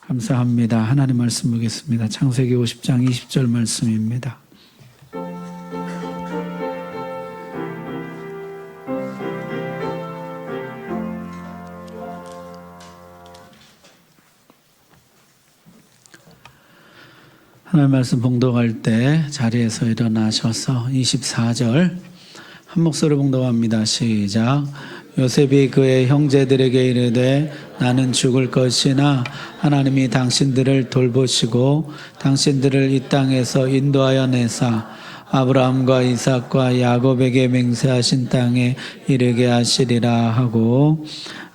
감사합니다. 하나님 말씀 보겠습니다. 창세기 50장 20절 말씀입니다. 하나님 말씀 봉독할 때 자리에서 일어나셔서 24절 한 목소리로 봉독합니다. 시작. 요셉이 그의 형제들에게 이르되 나는 죽을 것이나 하나님이 당신들을 돌보시고 당신들을 이 땅에서 인도하여 내사 아브라함과 이삭과 야곱에게 맹세하신 땅에 이르게 하시리라 하고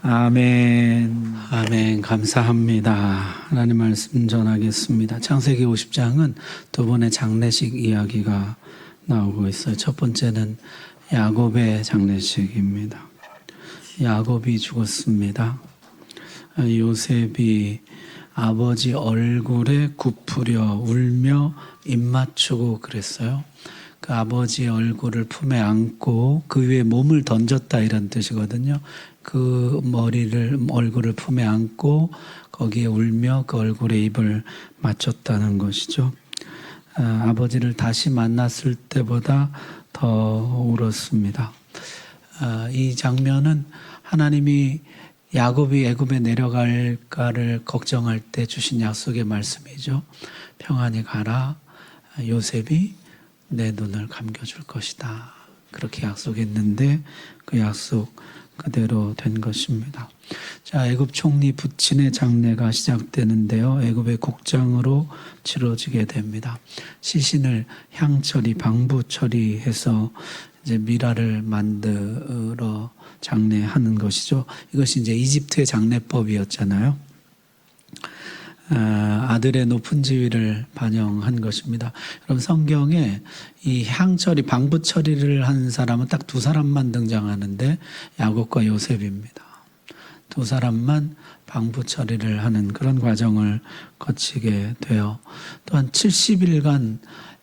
아멘. 아멘. 감사합니다. 하나님 말씀 전하겠습니다. 창세기 50장은 두 번의 장례식 이야기가 나오고 있어요. 첫 번째는 야곱의 장례식입니다. 야곱이 죽었습니다. 요셉이 아버지 얼굴에 굽으려 울며 입 맞추고 그랬어요. 그 아버지 얼굴을 품에 안고 그 위에 몸을 던졌다 이런 뜻이거든요. 그 얼굴을 품에 안고 거기에 울며 그 얼굴에 입을 맞췄다는 것이죠. 아버지를 다시 만났을 때보다 더 울었습니다. 이 장면은 하나님이 야곱이 애굽에 내려갈까를 걱정할 때 주신 약속의 말씀이죠. 평안히 가라. 요셉이 내 눈을 감겨줄 것이다. 그렇게 약속했는데 그 약속 그대로 된 것입니다. 자, 애굽 총리 부친의 장례가 시작되는데요. 애굽의 국장으로 치러지게 됩니다. 시신을 향처리, 방부 처리해서 이제 미라를 만들어 장례하는 것이죠. 이것이 이제 이집트의 장례법이었잖아요. 아들의 높은 지위를 반영한 것입니다. 여러분 성경에 이 향처리, 방부 처리를 한 사람은 딱 두 사람만 등장하는데 야곱과 요셉입니다. 두 사람만 방부 처리를 하는 그런 과정을 거치게 돼요. 또한 70일간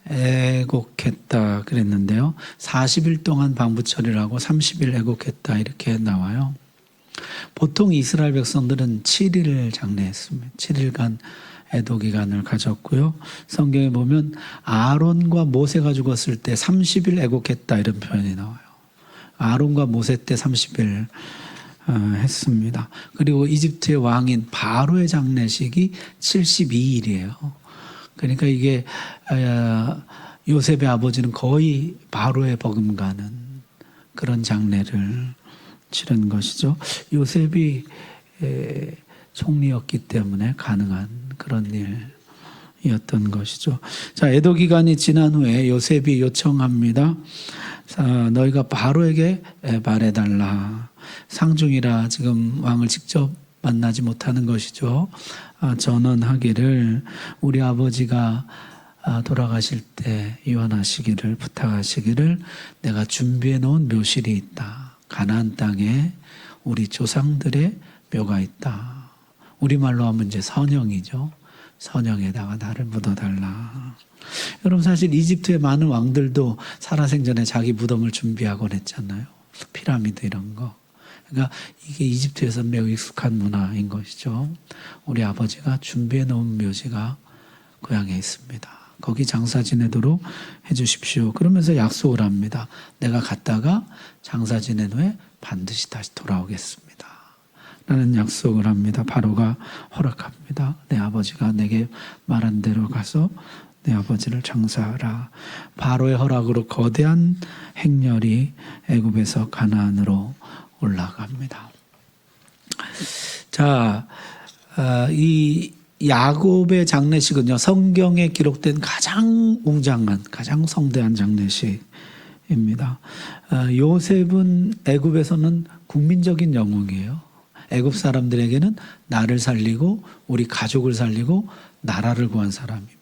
애곡했다 그랬는데요. 40일 동안 방부 처리를 하고 30일 애곡했다 이렇게 나와요. 보통 이스라엘 백성들은 7일을 장례했습니다. 7일간 애도 기간을 가졌고요. 성경에 보면 아론과 모세가 죽었을 때 30일 애곡했다 이런 표현이 나와요. 아론과 모세 때 30일 했습니다. 그리고 이집트의 왕인 바로의 장례식이 72일이에요. 그러니까 이게 요셉의 아버지는 거의 바로에 버금가는 그런 장례를 치른 것이죠. 요셉이 총리였기 때문에 가능한 그런 일이었던 것이죠. 자, 애도 기간이 지난 후에 요셉이 요청합니다. 너희가 바로에게 말해달라. 상중이라 지금 왕을 직접 만나지 못하는 것이죠. 전언하기를 우리 아버지가 돌아가실 때 유언하시기를 부탁하시기를 내가 준비해 놓은 묘실이 있다. 가나안 땅에 우리 조상들의 묘가 있다. 우리말로 하면 이제 선영이죠. 선영에다가 나를 묻어달라. 여러분 사실 이집트의 많은 왕들도 살아생전에 자기 무덤을 준비하곤 했잖아요. 피라미드 이런 거. 그러니까 이게 이집트에서 매우 익숙한 문화인 것이죠. 우리 아버지가 준비해 놓은 묘지가 고향에 있습니다. 거기 장사 지내도록 해주십시오. 그러면서 약속을 합니다. 내가 갔다가 장사 지낸 후에 반드시 다시 돌아오겠습니다. 라는 약속을 합니다. 바로가 허락합니다. 내 아버지가 내게 말한 대로 가서 내 아버지를 장사하라. 바로의 허락으로 거대한 행렬이 애굽에서 가나안으로 올라갑니다. 자, 이 야곱의 장례식은요, 성경에 기록된 가장 웅장한, 가장 성대한 장례식입니다. 요셉은 애굽에서는 국민적인 영웅이에요. 애굽 사람들에게는 나를 살리고 우리 가족을 살리고 나라를 구한 사람입니다.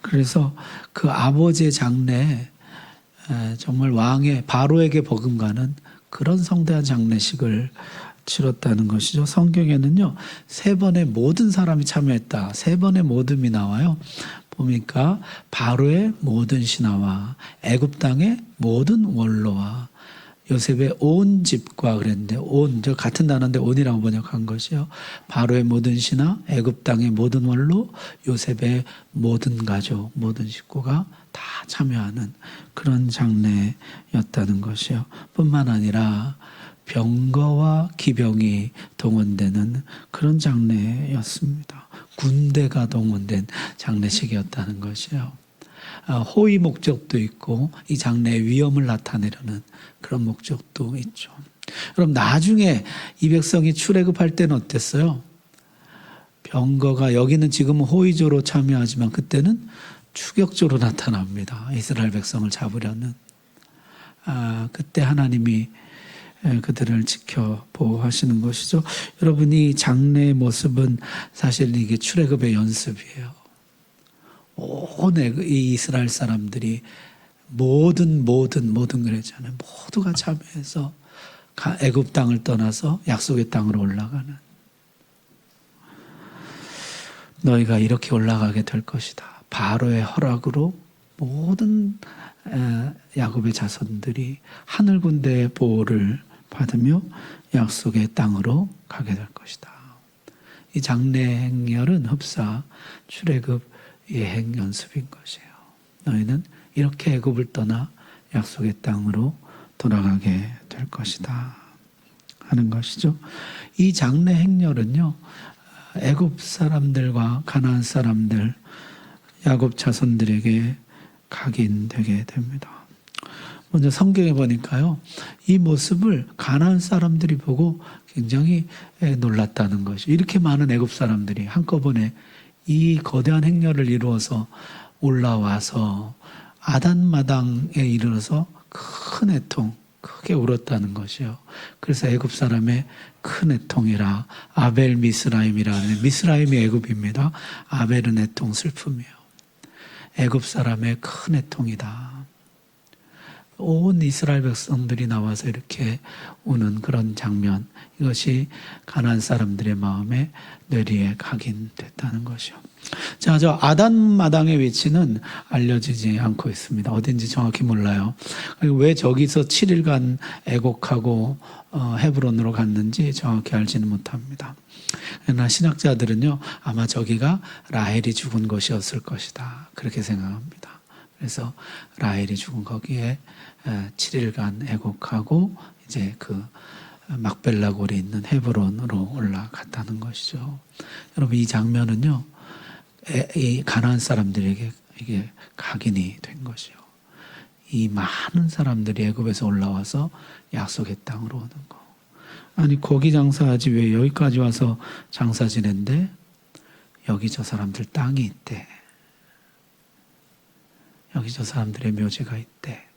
그래서 그 아버지의 장례에 정말 왕의 바로에게 버금가는 그런 성대한 장례식을 치렀다는 것이죠. 성경에는요 3번의 모든 사람이 참여했다. 3번의 모듬이 나와요. 보니까 바로의 모든 신하와 애굽 땅의 모든 원로와 요셉의 온 집과 그랬는데 온, 저 같은 단어인데 온이라고 번역한 것이요. 바로의 모든 신하, 애굽 땅의 모든 원로, 요셉의 모든 가족, 모든 식구가 다 참여하는 그런 장례였다는 것이요. 뿐만 아니라 병거와 기병이 동원되는 그런 장례였습니다. 군대가 동원된 장례식이었다는 것이요. 호의 목적도 있고 이 장래의 위험을 나타내려는 그런 목적도 있죠. 그럼 나중에 이 백성이 출애굽할 때는 어땠어요? 병거가 여기는 지금은 호의적으로 참여하지만 그때는 추격적으로 나타납니다. 이스라엘 백성을 잡으려는. 그때 하나님이 그들을 지켜 보호하시는 것이죠. 여러분, 이 장래의 모습은 사실 이게 출애굽의 연습이에요. 온 이 이스라엘 사람들이 모든 그랬잖아요. 모두가 참여해서 애굽 땅을 떠나서 약속의 땅으로 올라가는. 너희가 이렇게 올라가게 될 것이다. 바로의 허락으로 모든 야곱의 자손들이 하늘 군대의 보호를 받으며 약속의 땅으로 가게 될 것이다. 이 장래 행렬은 흡사 출애굽 예행 연습인 것이에요. 너희는 이렇게 애굽을 떠나 약속의 땅으로 돌아가게 될 것이다 하는 것이죠. 이 장래 행렬은요, 애굽 사람들과 가나안 사람들, 야곱 자손들에게 각인되게 됩니다. 먼저 성경에 보니까요, 이 모습을 가나안 사람들이 보고 굉장히 놀랐다는 것이, 이렇게 많은 애굽 사람들이 한꺼번에 이 거대한 행렬을 이루어서 올라와서 아단마당에 이르러서 큰 애통, 크게 울었다는 것이요. 그래서 애굽 사람의 큰 애통이라 아벨 미스라임이라는, 미스라임이 애굽입니다. 아벨은 애통, 슬픔이요. 애굽 사람의 큰 애통이다. 온 이스라엘 백성들이 나와서 이렇게 우는 그런 장면, 이것이 가나안 사람들의 마음에 뇌리에 각인됐다는 것이요. 자, 저 아단 마당의 위치는 알려지지 않고 있습니다. 어딘지 정확히 몰라요. 왜 저기서 7일간 애곡하고 헤브론으로 갔는지 정확히 알지는 못합니다. 그러나 신학자들은요, 아마 저기가 라헬이 죽은 곳이었을 것이다, 그렇게 생각합니다. 그래서 라헬이 죽은 거기에 7일간 애곡하고 이제 그 막벨라 골이 있는 헤브론으로 올라갔다는 것이죠. 여러분, 이 장면은요, 이 가나안 사람들에게 이게 각인이 된 것이요. 이 많은 사람들이 애굽에서 올라와서 약속의 땅으로 오는 거. 아니, 거기 장사하지 왜 여기까지 와서 장사 지낸대? 여기 저 사람들 땅이 있대. 여기 저 사람들의 묘지가 있대.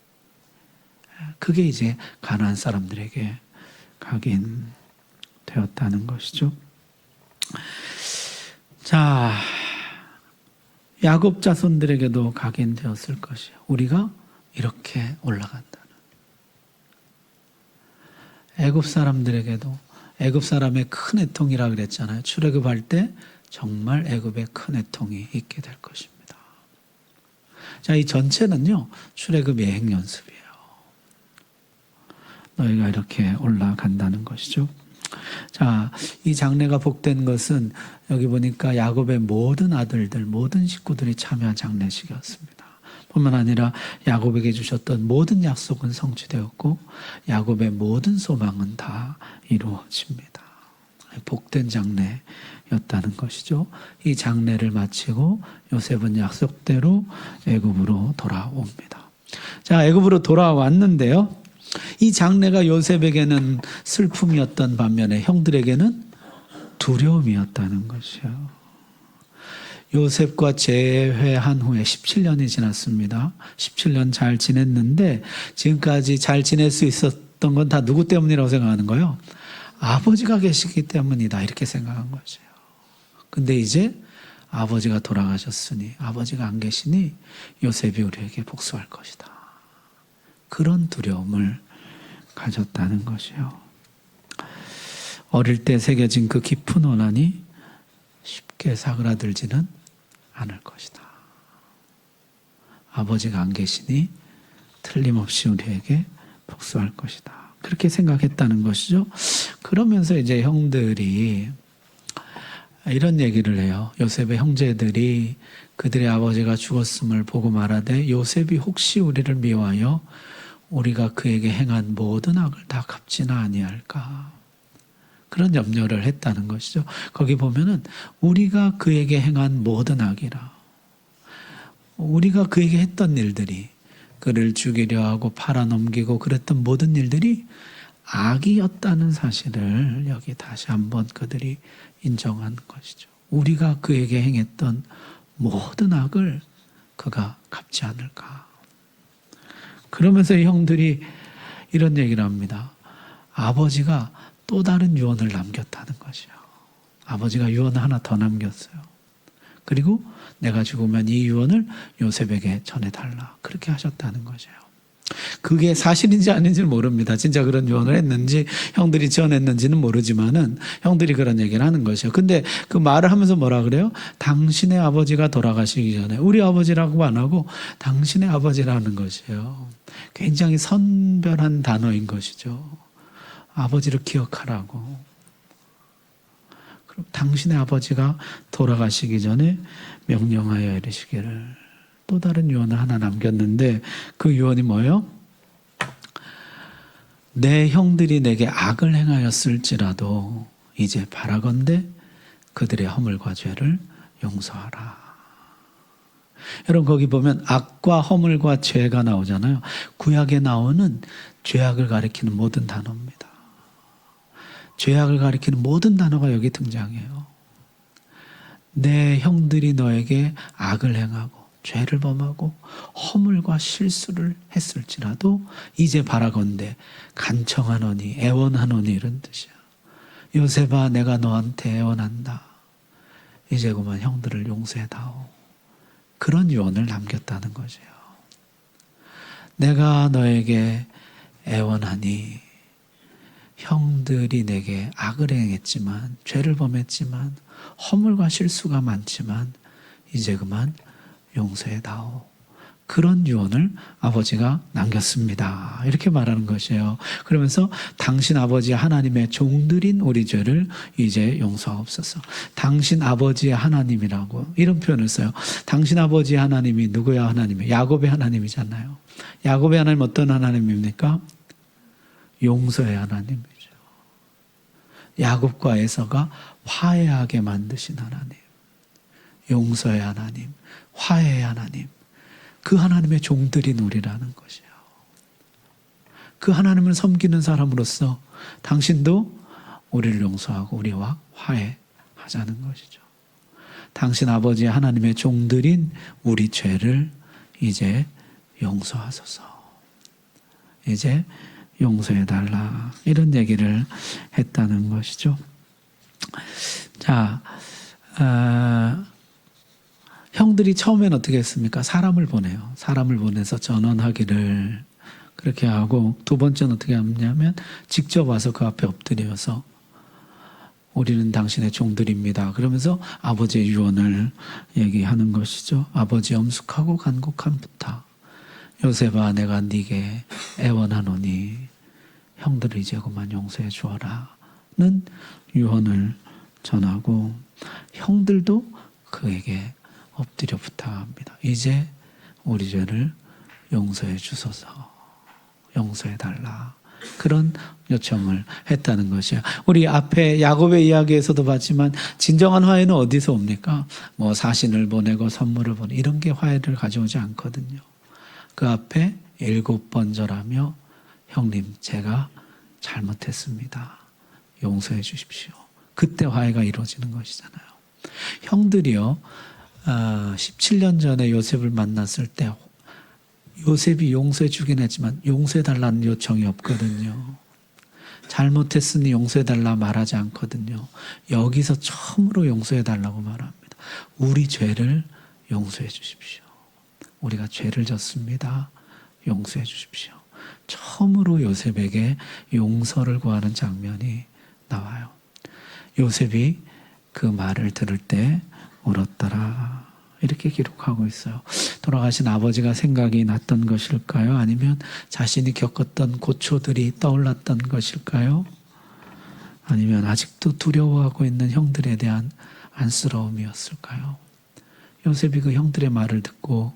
그게 이제 가나안 사람들에게 각인되었다는 것이죠. 자, 야곱 자손들에게도 각인되었을 것이요. 우리가 이렇게 올라간다는. 애굽 사람들에게도, 애굽 사람의 큰 애통이라 그랬잖아요. 출애굽할 때 정말 애굽의 큰 애통이 있게 될 것입니다. 자, 이 전체는요, 출애굽 예행 연습이에요. 너희가 이렇게 올라간다는 것이죠. 자, 이 장례가 복된 것은 여기 보니까 야곱의 모든 아들들, 모든 식구들이 참여한 장례식이었습니다. 뿐만 아니라 야곱에게 주셨던 모든 약속은 성취되었고 야곱의 모든 소망은 다 이루어집니다. 복된 장례였다는 것이죠. 이 장례를 마치고 요셉은 약속대로 애굽으로 돌아옵니다. 자, 애굽으로 돌아왔는데요, 이 장례가 요셉에게는 슬픔이었던 반면에 형들에게는 두려움이었다는 것이요. 요셉과 재회한 후에 17년이 지났습니다. 17년 잘 지냈는데 지금까지 잘 지낼 수 있었던 건 다 누구 때문이라고 생각하는 거예요? 아버지가 계시기 때문이다, 이렇게 생각한 거죠. 근데 이제 아버지가 돌아가셨으니, 아버지가 안 계시니 요셉이 우리에게 복수할 것이다, 그런 두려움을 가졌다는 것이요. 어릴 때 새겨진 그 깊은 원한이 쉽게 사그라들지는 않을 것이다. 아버지가 안 계시니 틀림없이 우리에게 복수할 것이다. 그렇게 생각했다는 것이죠. 그러면서 이제 형들이 이런 얘기를 해요. 요셉의 형제들이 그들의 아버지가 죽었음을 보고 말하되 요셉이 혹시 우리를 미워하여 우리가 그에게 행한 모든 악을 다 갚지나 아니할까. 그런 염려를 했다는 것이죠. 거기 보면은 우리가 그에게 행한 모든 악이라. 우리가 그에게 했던 일들이 그를 죽이려 하고 팔아넘기고 그랬던 모든 일들이 악이었다는 사실을 여기 다시 한번 그들이 인정한 것이죠. 우리가 그에게 행했던 모든 악을 그가 갚지 않을까. 그러면서 형들이 이런 얘기를 합니다. 아버지가 또 다른 유언을 남겼다는 것이요. 아버지가 유언을 하나 더 남겼어요. 그리고 내가 죽으면 이 유언을 요셉에게 전해달라. 그렇게 하셨다는 것이에요. 그게 사실인지 아닌지는 모릅니다. 진짜 그런 유언을 했는지 형들이 지어냈는지는 모르지만은 형들이 그런 얘기를 하는 것이에요. 근데 그 말을 하면서 뭐라 그래요? 당신의 아버지가 돌아가시기 전에 우리 아버지라고 안 하고 당신의 아버지라는 것이에요. 굉장히 선별한 단어인 것이죠. 아버지를 기억하라고. 그럼 당신의 아버지가 돌아가시기 전에 명령하여 이르시기를. 또 다른 유언을 하나 남겼는데 그 유언이 뭐예요? 내 형들이 내게 악을 행하였을지라도 이제 바라건대 그들의 허물과 죄를 용서하라. 여러분 거기 보면 악과 허물과 죄가 나오잖아요. 구약에 나오는 죄악을 가리키는 모든 단어입니다. 죄악을 가리키는 모든 단어가 여기 등장해요. 내 형들이 너에게 악을 행하고 죄를 범하고 허물과 실수를 했을지라도 이제 바라건대 간청하노니 애원하노니 이런 뜻이야. 요셉아 내가 너한테 애원한다. 이제 그만 형들을 용서해다오. 그런 유언을 남겼다는 것이에요. 내가 너에게 애원하니 형들이 내게 악을 행했지만 죄를 범했지만 허물과 실수가 많지만 이제 그만 용서해다오. 그런 유언을 아버지가 남겼습니다. 이렇게 말하는 것이에요. 그러면서 당신 아버지 하나님의 종들인 우리 죄를 이제 용서하옵소서. 당신 아버지의 하나님이라고 이런 표현을 써요. 당신 아버지 하나님이 누구야? 하나님이 야곱의 하나님이잖아요. 야곱의 하나님 어떤 하나님입니까? 용서의 하나님이죠. 야곱과 에서가 화해하게 만드신 하나님. 용서의 하나님, 화해의 하나님, 그 하나님의 종들인 우리라는 것이에요. 그 하나님을 섬기는 사람으로서 당신도 우리를 용서하고 우리와 화해하자는 것이죠. 당신 아버지 하나님의 종들인 우리 죄를 이제 용서하소서. 이제 용서해달라. 이런 얘기를 했다는 것이죠. 자, 형들이 처음엔 어떻게 했습니까? 사람을 보내요. 사람을 보내서 전언하기를 그렇게 하고 두 번째는 어떻게 하냐면 직접 와서 그 앞에 엎드려서 우리는 당신의 종들입니다. 그러면서 아버지의 유언을 얘기하는 것이죠. 아버지 엄숙하고 간곡한 부탁. 요셉아 내가 네게 애원하노니 형들을 이제 그만 용서해 주어라는 유언을 전하고 형들도 그에게 엎드려 부탁합니다. 이제 우리 죄를 용서해 주소서. 용서해 달라. 그런 요청을 했다는 것이에요. 우리 앞에 야곱의 이야기에서도 봤지만 진정한 화해는 어디서 옵니까? 뭐 사신을 보내고 선물을 보내고 이런 게 화해를 가져오지 않거든요. 그 앞에 7번 절하며 형님 제가 잘못했습니다. 용서해 주십시오. 그때 화해가 이루어지는 것이잖아요. 형들이요. 17년 전에 요셉을 만났을 때 요셉이 용서해 주긴 했지만 용서해 달라는 요청이 없거든요. 잘못했으니 용서해 달라 말하지 않거든요. 여기서 처음으로 용서해 달라고 말합니다. 우리 죄를 용서해 주십시오. 우리가 죄를 졌습니다. 용서해 주십시오. 처음으로 요셉에게 용서를 구하는 장면이 나와요. 요셉이 그 말을 들을 때 울었더라. 이렇게 기록하고 있어요. 돌아가신 아버지가 생각이 났던 것일까요? 아니면 자신이 겪었던 고초들이 떠올랐던 것일까요? 아니면 아직도 두려워하고 있는 형들에 대한 안쓰러움이었을까요? 요셉이 그 형들의 말을 듣고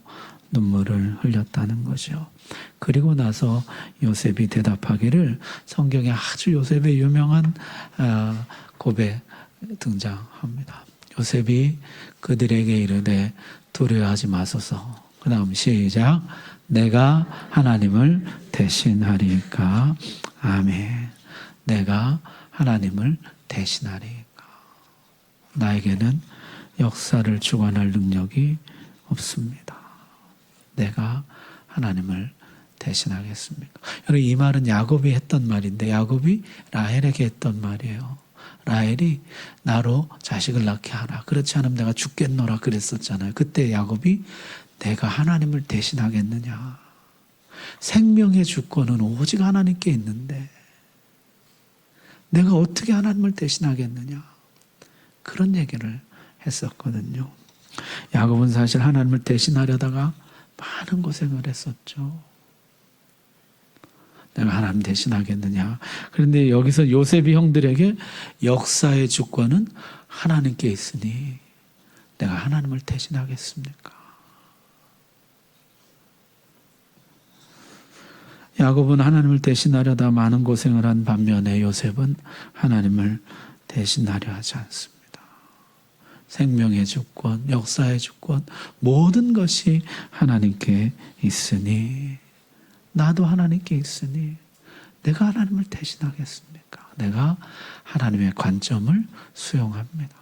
눈물을 흘렸다는 거죠. 그리고 나서 요셉이 대답하기를, 성경에 아주 요셉의 유명한 고백 등장합니다. 요셉이 그들에게 이르되 두려워하지 마소서. 그 다음 시작. 내가 하나님을 대신하리까. 아멘. 내가 하나님을 대신하리까. 나에게는 역사를 주관할 능력이 없습니다. 내가 하나님을 대신하겠습니까? 여러분, 이 말은 야곱이 했던 말인데 야곱이 라헬에게 했던 말이에요. 라헬이 나로 자식을 낳게 하라. 그렇지 않으면 내가 죽겠노라 그랬었잖아요. 그때 야곱이 내가 하나님을 대신하겠느냐. 생명의 주권은 오직 하나님께 있는데 내가 어떻게 하나님을 대신하겠느냐. 그런 얘기를 했었거든요. 야곱은 사실 하나님을 대신하려다가 많은 고생을 했었죠. 내가 하나님 대신하겠느냐. 그런데 여기서 요셉이 형들에게 역사의 주권은 하나님께 있으니 내가 하나님을 대신하겠습니까? 야곱은 하나님을 대신하려다 많은 고생을 한 반면에 요셉은 하나님을 대신하려 하지 않습니다. 생명의 주권, 역사의 주권, 모든 것이 하나님께 있으니, 나도 하나님께 있으니 내가 하나님을 대신하겠습니까? 내가 하나님의 관점을 수용합니다.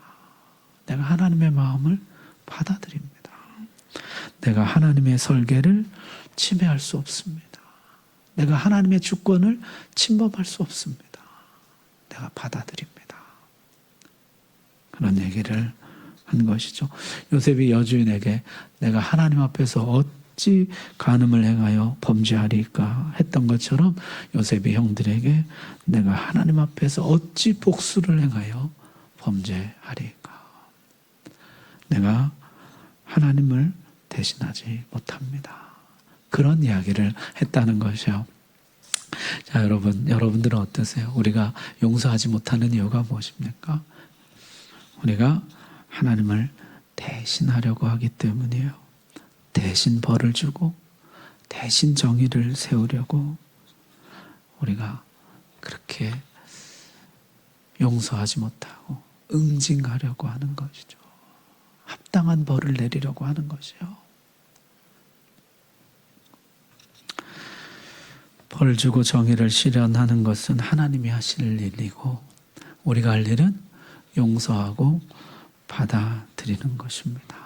내가 하나님의 마음을 받아들입니다. 내가 하나님의 설계를 침해할 수 없습니다. 내가 하나님의 주권을 침범할 수 없습니다. 내가 받아들입니다. 그런 얘기를 한 것이죠. 요셉이 여주인에게 내가 하나님 앞에서 어찌 간음을 행하여 범죄하리까 했던 것처럼 요셉이 형들에게 내가 하나님 앞에서 어찌 복수를 행하여 범죄하리까. 내가 하나님을 대신하지 못합니다. 그런 이야기를 했다는 것이요. 자, 여러분들은 어떠세요? 우리가 용서하지 못하는 이유가 무엇입니까? 우리가 하나님을 대신하려고 하기 때문이에요. 대신 벌을 주고 대신 정의를 세우려고 우리가 그렇게 용서하지 못하고 응징하려고 하는 것이죠. 합당한 벌을 내리려고 하는 것이요. 벌 주고 정의를 실현하는 것은 하나님이 하실 일이고 우리가 할 일은 용서하고 받아들이는 것입니다.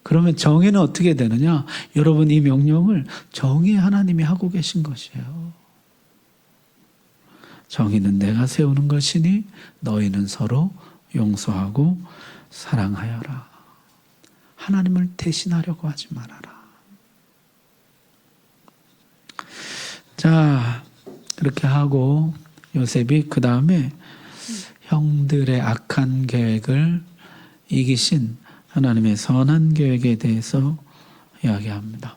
그러면 정의는 어떻게 되느냐? 여러분, 이 명령을 정의 하나님이 하고 계신 것이에요. 정의는 내가 세우는 것이니 너희는 서로 용서하고 사랑하여라. 하나님을 대신하려고 하지 말아라. 자, 그렇게 하고 요셉이 그 다음에 형들의 악한 계획을 이기신 하나님의 선한 계획에 대해서 이야기합니다.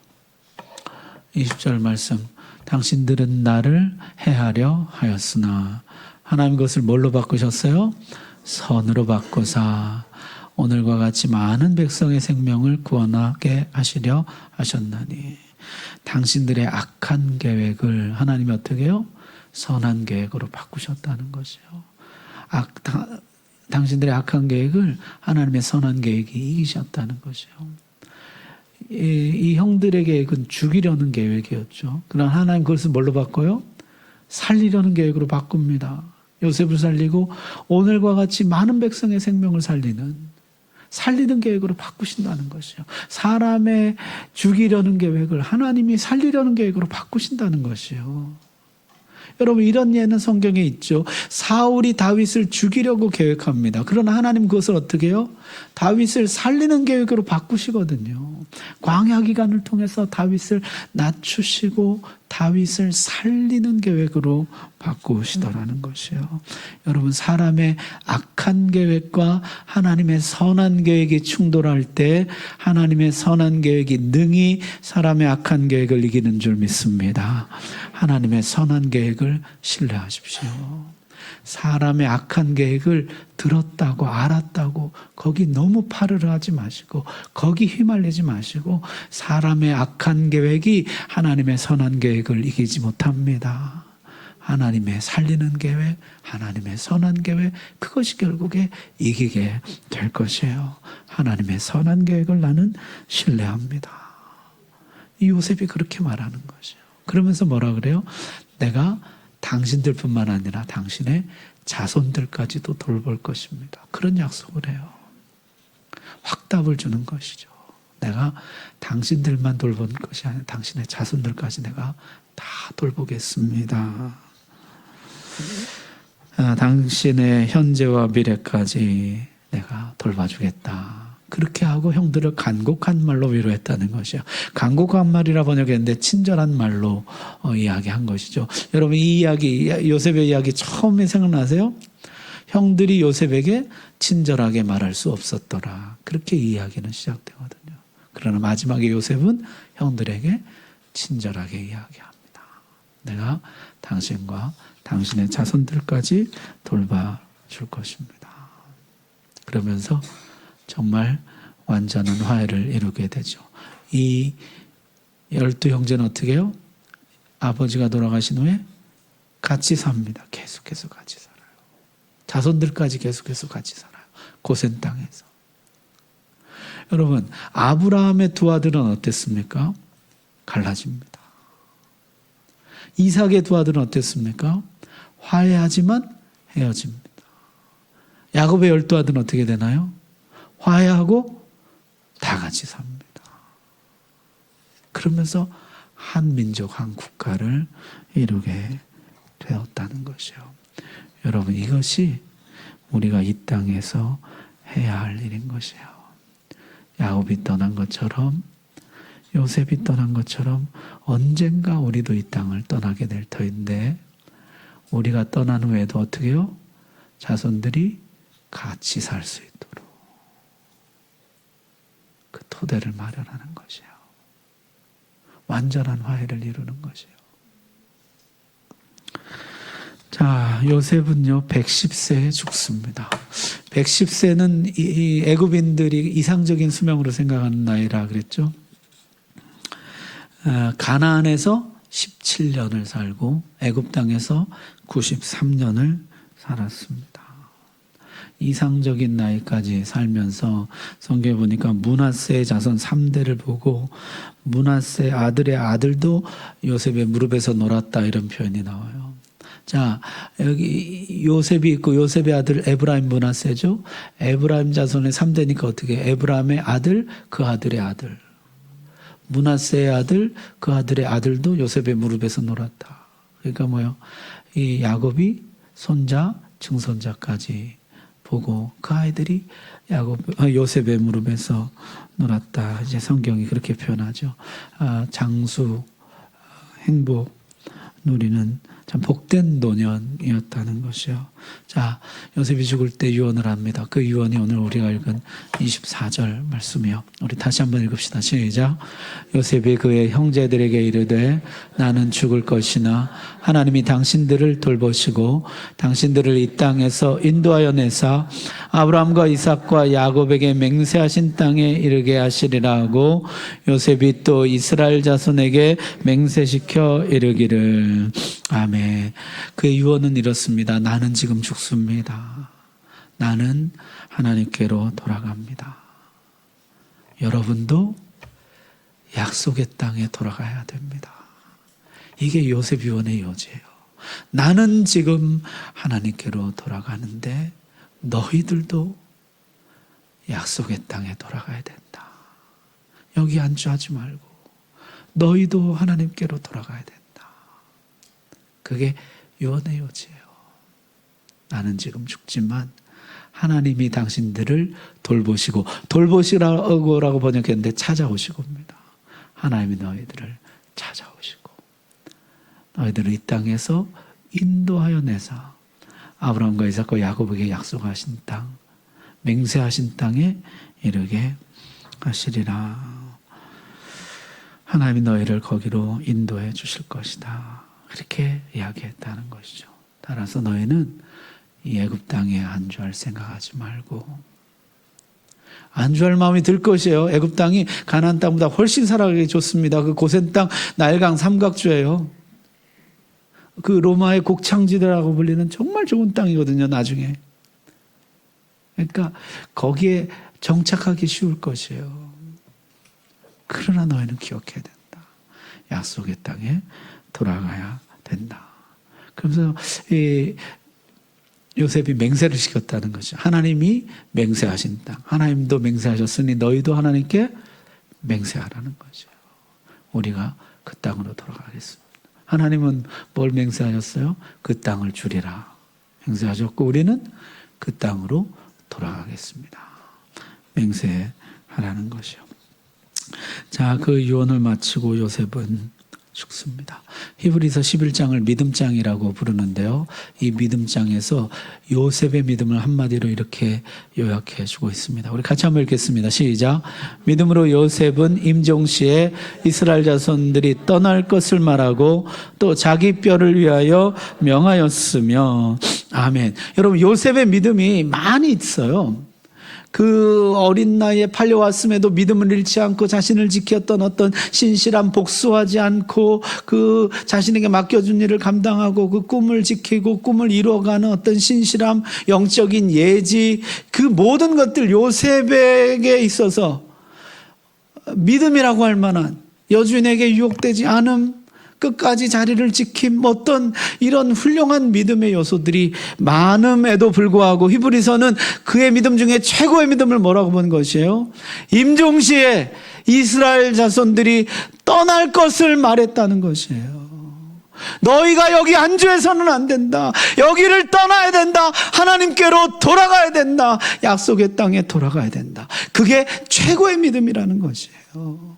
20절 말씀. 당신들은 나를 해하려 하였으나 하나님 그것을 뭘로 바꾸셨어요? 선으로 바꾸사 오늘과 같이 많은 백성의 생명을 구원하게 하시려 하셨나니. 당신들의 악한 계획을 하나님이 어떻게 해요? 선한 계획으로 바꾸셨다는 것이요. 당신들의 악한 계획을 하나님의 선한 계획이 이기셨다는 것이요. 이 형들의 계획은 죽이려는 계획이었죠. 그러나 하나님 그것을 뭘로 바꿔요? 살리려는 계획으로 바꿉니다. 요셉을 살리고 오늘과 같이 많은 백성의 생명을 살리는 계획으로 바꾸신다는 것이요. 사람의 죽이려는 계획을 하나님이 살리려는 계획으로 바꾸신다는 것이요. 여러분, 이런 예는 성경에 있죠. 사울이 다윗을 죽이려고 계획합니다. 그러나 하나님 그것을 어떻게 해요? 다윗을 살리는 계획으로 바꾸시거든요. 광야 기간을 통해서 다윗을 낮추시고 다윗을 살리는 계획으로 바꾸시더라는 것이요. 여러분, 사람의 악한 계획과 하나님의 선한 계획이 충돌할 때 하나님의 선한 계획이 능히 사람의 악한 계획을 이기는 줄 믿습니다. 하나님의 선한 계획을 신뢰하십시오. 사람의 악한 계획을 들었다고 알았다고 거기 너무 파르르 하지 마시고 거기 휘말리지 마시고, 사람의 악한 계획이 하나님의 선한 계획을 이기지 못합니다. 하나님의 살리는 계획, 하나님의 선한 계획, 그것이 결국에 이기게 될 것이에요. 하나님의 선한 계획을 나는 신뢰합니다. 이 요셉이 그렇게 말하는 것이에요. 그러면서 뭐라 그래요? 내가 당신들뿐만 아니라 당신의 자손들까지도 돌볼 것입니다. 그런 약속을 해요. 확답을 주는 것이죠. 내가 당신들만 돌본 것이 아니라 당신의 자손들까지 내가 다 돌보겠습니다. 당신의 현재와 미래까지 내가 돌봐주겠다. 그렇게 하고 형들을 간곡한 말로 위로했다는 것이요. 간곡한 말이라 번역했는데 친절한 말로 이야기한 것이죠. 여러분, 이 이야기, 요셉의 이야기 처음에 생각나세요? 형들이 요셉에게 친절하게 말할 수 없었더라. 그렇게 이 이야기는 시작되거든요. 그러나 마지막에 요셉은 형들에게 친절하게 이야기합니다. 내가 당신과 당신의 자손들까지 돌봐줄 것입니다. 그러면서 정말 완전한 화해를 이루게 되죠. 이 12형제는 어떻게 해요? 아버지가 돌아가신 후에 같이 삽니다. 계속해서 같이 살아요. 자손들까지 계속해서 같이 살아요. 고센 땅에서. 여러분, 아브라함의 두 아들은 어땠습니까? 갈라집니다. 이삭의 두 아들은 어땠습니까? 화해하지만 헤어집니다. 야곱의 12아들은 어떻게 되나요? 화해하고 다 같이 삽니다. 그러면서 한 민족, 한 국가를 이루게 되었다는 것이요. 여러분, 이것이 우리가 이 땅에서 해야 할 일인 것이에요. 야곱이 떠난 것처럼, 요셉이 떠난 것처럼 언젠가 우리도 이 땅을 떠나게 될 터인데, 우리가 떠난 후에도 어떻게 해요? 자손들이 같이 살 수 있도록 그 토대를 마련하는 것이에요. 완전한 화해를 이루는 것이에요. 자, 요셉은요 110세에 죽습니다. 110세는 이 애굽인들이 이상적인 수명으로 생각하는 나이라 그랬죠. 가나안에서 17년을 살고 애굽 땅에서 93년을 살았습니다. 이상적인 나이까지 살면서 성경에 보니까 므낫세의 자손 3대를 보고 므낫세 아들의 아들도 요셉의 무릎에서 놀았다, 이런 표현이 나와요. 자, 여기 요셉이 있고 요셉의 아들 에브라임 므낫세죠. 에브라임 자손의 3대니까 어떻게 해요? 에브라임의 아들, 그 아들의 아들. 므낫세의 아들, 그 아들의 아들도 요셉의 무릎에서 놀았다. 그러니까 뭐요? 이 야곱이 손자, 증손자까지 보고 그 아이들이 요셉의 무릎에서 놀았다. 이제 성경이 그렇게 표현하죠. 장수, 행복 누리는 참 복된 노년이었다는 것이요. 자, 요셉이 죽을 때 유언을 합니다. 그 유언이 오늘 우리가 읽은 24절 말씀이요. 우리 다시 한번 읽읍시다. 시작. 요셉이 그의 형제들에게 이르되 나는 죽을 것이나 하나님이 당신들을 돌보시고 당신들을 이 땅에서 인도하여 내사 아브라함과 이삭과 야곱에게 맹세하신 땅에 이르게 하시리라 하고 요셉이 또 이스라엘 자손에게 맹세시켜 이르기를. 아멘. 그의 유언은 이렇습니다. 나는 지금 죽습니다. 나는 하나님께로 돌아갑니다. 여러분도 약속의 땅에 돌아가야 됩니다. 이게 요셉 유언의 요지예요. 나는 지금 하나님께로 돌아가는데 너희들도 약속의 땅에 돌아가야 된다. 여기 안주하지 말고 너희도 하나님께로 돌아가야 된다. 그게 유언의 요지예요. 나는 지금 죽지만 하나님이 당신들을 돌보시고, 돌보시라고 번역했는데 찾아오시고입니다. 하나님이 너희들을 찾아오시고 너희들을 이 땅에서 인도하여 내사 아브라함과 이삭과 야곱에게 약속하신 땅, 맹세하신 땅에 이르게 하시리라. 하나님이 너희를 거기로 인도해 주실 것이다. 그렇게 이야기했다는 것이죠. 따라서 너희는 이 애굽 땅에 안주할 생각하지 말고, 안주할 마음이 들 것이에요. 애굽 땅이 가나안 땅보다 훨씬 살아가기 좋습니다. 그 고센 땅 나일강 삼각주예요. 그 로마의 곡창지대라고 불리는 정말 좋은 땅이거든요, 나중에. 그러니까 거기에 정착하기 쉬울 것이에요. 그러나 너희는 기억해야 된다. 약속의 땅에 돌아가야 된다. 그러면서 이 요셉이 맹세를 시켰다는 거죠. 하나님이 맹세하신 땅, 하나님도 맹세하셨으니 너희도 하나님께 맹세하라는 거죠. 우리가 그 땅으로 돌아가겠습니다. 하나님은 뭘 맹세하셨어요? 그 땅을 주리라 맹세하셨고, 우리는 그 땅으로 돌아가겠습니다. 맹세하라는 것이요. 자, 그 유언을 마치고 요셉은 죽습니다. 히브리서 11장을 믿음장이라고 부르는데요. 이 믿음장에서 요셉의 믿음을 한마디로 이렇게 요약해 주고 있습니다. 우리 같이 한번 읽겠습니다. 시작. 믿음으로 요셉은 임종시에 이스라엘 자손들이 떠날 것을 말하고 또 자기 뼈를 위하여 명하였으며. 아멘. 여러분, 요셉의 믿음이 많이 있어요. 그 어린 나이에 팔려왔음에도 믿음을 잃지 않고 자신을 지켰던 어떤 신실한, 복수하지 않고 그 자신에게 맡겨준 일을 감당하고 그 꿈을 지키고 꿈을 이루어가는 어떤 신실함, 영적인 예지, 그 모든 것들 요셉에게 있어서 믿음이라고 할 만한, 여주인에게 유혹되지 않음, 끝까지 자리를 지킴, 어떤 이런 훌륭한 믿음의 요소들이 많음에도 불구하고 히브리서는 그의 믿음 중에 최고의 믿음을 뭐라고 본 것이에요? 임종시에 이스라엘 자손들이 떠날 것을 말했다는 것이에요. 너희가 여기 안주해서는 안 된다. 여기를 떠나야 된다. 하나님께로 돌아가야 된다. 약속의 땅에 돌아가야 된다. 그게 최고의 믿음이라는 것이에요.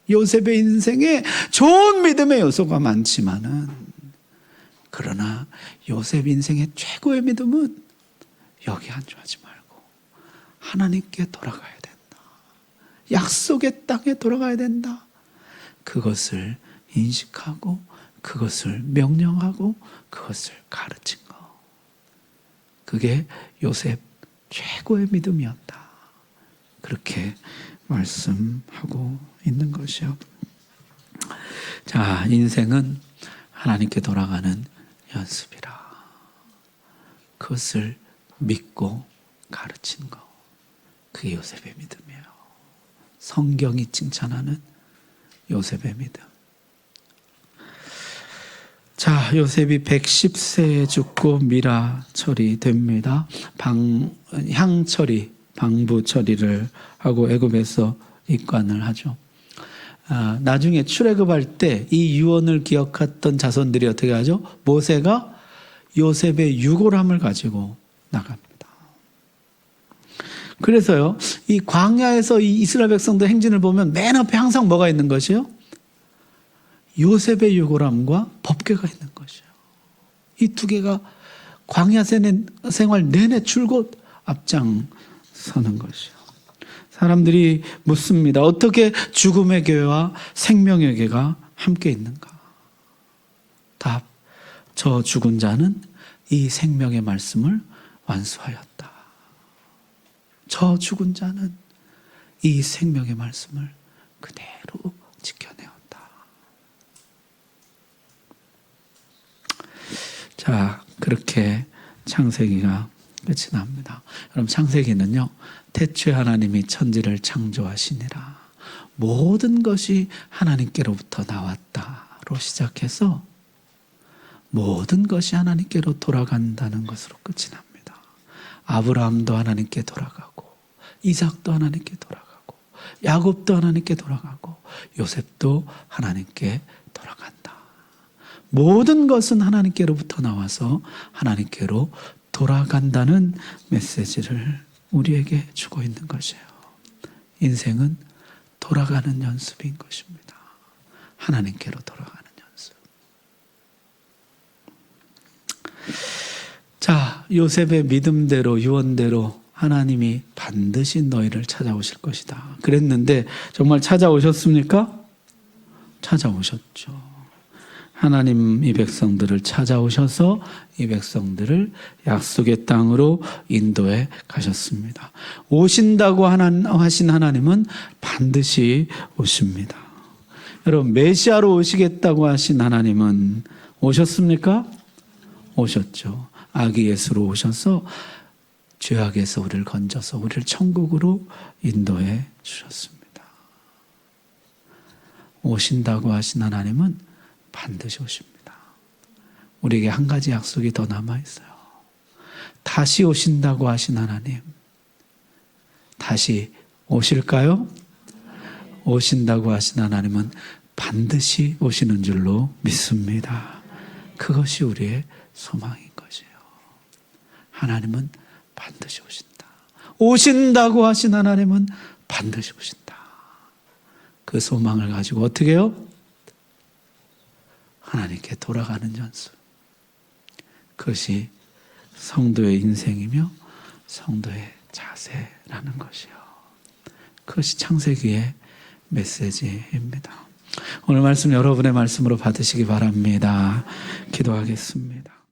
요셉의 인생에 좋은 믿음의 요소가 많지만은, 그러나 요셉 인생의 최고의 믿음은 여기 안주하지 말고 하나님께 돌아가야 된다. 약속의 땅에 돌아가야 된다. 그것을 인식하고 그것을 명령하고 그것을 가르친 것. 그게 요셉 최고의 믿음이었다. 그렇게 말씀하고 있는 것이요. 자, 인생은 하나님께 돌아가는 연습이라. 그것을 믿고 가르친 것. 그게 요셉의 믿음이에요. 성경이 칭찬하는 요셉의 믿음. 자, 요셉이 110세에 죽고 미라 처리됩니다. 향 처리, 방부 처리를 하고 애굽에서 입관을 하죠. 나중에 출애굽할 때 이 유언을 기억했던 자손들이 어떻게 하죠? 모세가 요셉의 유골함을 가지고 나갑니다. 그래서요, 이 광야에서 이 이스라엘 백성들 행진을 보면 맨 앞에 항상 뭐가 있는 것이요? 요셉의 유골함과 법궤가 있는 것이에요. 이 두 개가 광야 생활 내내 줄곧 앞장서는 것이요. 사람들이 묻습니다. 어떻게 죽음의 궤와 생명의 궤가 함께 있는가? 답, 저 죽은 자는 이 생명의 말씀을 완수하였다. 저 죽은 자는 이 생명의 말씀을 그대로 지켜내었다. 자, 그렇게 창세기가 끝이 납니다. 여러분, 창세기는요, 태초에 하나님이 천지를 창조하시니라. 모든 것이 하나님께로부터 나왔다로 시작해서 모든 것이 하나님께로 돌아간다는 것으로 끝이 납니다. 아브라함도 하나님께 돌아가고, 이삭도 하나님께 돌아가고, 야곱도 하나님께 돌아가고, 요셉도 하나님께 돌아간다. 모든 것은 하나님께로부터 나와서 하나님께로 돌아간다는 메시지를 우리에게 주고 있는 것이에요. 인생은 돌아가는 연습인 것입니다. 하나님께로 돌아가는 연습. 자, 요셉의 믿음대로 유언대로 하나님이 반드시 너희를 찾아오실 것이다. 그랬는데 정말 찾아오셨습니까? 찾아오셨죠. 하나님 이 백성들을 찾아오셔서 이 백성들을 약속의 땅으로 인도해 가셨습니다. 오신다고 하신 하나님은 반드시 오십니다. 여러분, 메시아로 오시겠다고 하신 하나님은 오셨습니까? 오셨죠. 아기 예수로 오셔서 죄악에서 우리를 건져서 우리를 천국으로 인도해 주셨습니다. 오신다고 하신 하나님은 반드시 오십니다. 우리에게 한 가지 약속이 더 남아 있어요. 다시 오신다고 하신 하나님, 다시 오실까요? 오신다고 하신 하나님은 반드시 오시는 줄로 믿습니다. 그것이 우리의 소망인 것이에요. 하나님은 반드시 오신다. 오신다고 하신 하나님은 반드시 오신다. 그 소망을 가지고 어떻게 해요? 하나님께 돌아가는 연수. 그것이 성도의 인생이며 성도의 자세라는 것이요. 그것이 창세기의 메시지입니다. 오늘 말씀 여러분의 말씀으로 받으시기 바랍니다. 기도하겠습니다.